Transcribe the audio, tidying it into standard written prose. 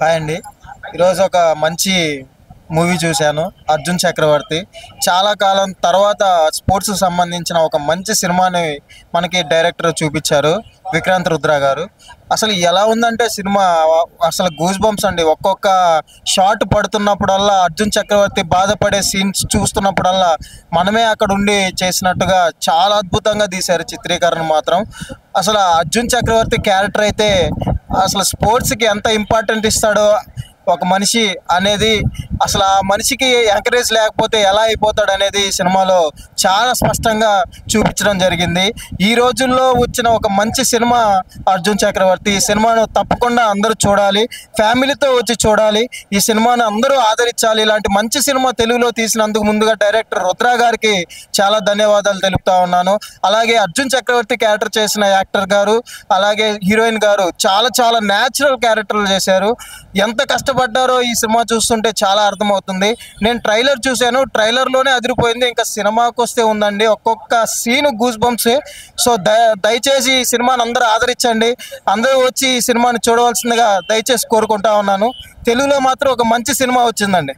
Hi అండి. ఈరోజు ఒక మంచి మూవీ చూశాను, 'అర్జున్ చక్రవర్తి'. చాలా కాలం తర్వాత స్పోర్ట్స్‌కి సంబంధించిన ఒక మంచి సినిమాని మనకి డైరెక్టర్ చూపిచ్చారు, విక్రాంత్ రుద్ర గారు. అసలు ఎలా ఉందంటే సినిమా అసలు గూస్ బంప్స్ అండి. ఒక్కొక్క షాట్ పడుతున్నప్పుడల్లా, 'అర్జున్ చక్రవర్తి' బాధపడే సీన్స్ చూస్తున్నప్పుడల్లా మనమే అక్కడ ఉండి చేసినట్టుగా చాలా అద్భుతంగా తీశారు చిత్రీకరణ మాత్రం. అసలు 'అర్జున్ చక్రవర్తి' క్యారెక్టర్ అయితే అసలు స్పోర్ట్స్‌కి ఎంత ఇంపార్టెంట్ ఇస్తాడో ఒక మనిషి అనేది, అసలు ఆ మనిషికి ఎంకరేజ్ లేకపోతే ఎలా అయిపోతాడు అనేది ఈ సినిమాలో చాలా స్పష్టంగా చూపించడం జరిగింది. ఈ రోజుల్లో వచ్చిన ఒక మంచి సినిమా 'అర్జున్ చక్రవర్తి'. ఈ సినిమాను తప్పకుండా అందరూ చూడాలి, ఫ్యామిలీతో వచ్చి చూడాలి. ఈ సినిమాను అందరూ ఆదరించాలి. ఇలాంటి మంచి సినిమా తెలుగులో తీసినందుకు ముందుగా డైరెక్టర్ రుద్ర గారికి చాలా ధన్యవాదాలు తెలుపుతా ఉన్నాను. అలాగే 'అర్జున్ చక్రవర్తి' క్యారెక్టర్ చేసిన యాక్టర్ గారు, అలాగే హీరోయిన్ గారు చాలా చాలా న్యాచురల్ క్యారెక్టర్లు చేశారు. ఎంత కష్టపడ్డారో ఈ సినిమా చూస్తుంటే చాలా అర్థమవుతుంది. నేను ట్రైలర్ చూశాను, ట్రైలర్లోనే అదిరిపోయింది. ఇంకా సినిమాకి వస్తే ఉందండి, ఒక్కొక్క సీను గూస్ బంప్సే. సో దయచేసి ఈ సినిమాని అందరూ ఆదరించండి. అందరూ వచ్చి ఈ సినిమాని చూడవలసిందిగా దయచేసి కోరుకుంటా ఉన్నాను. తెలుగులో మాత్రం ఒక మంచి సినిమా వచ్చిందండి.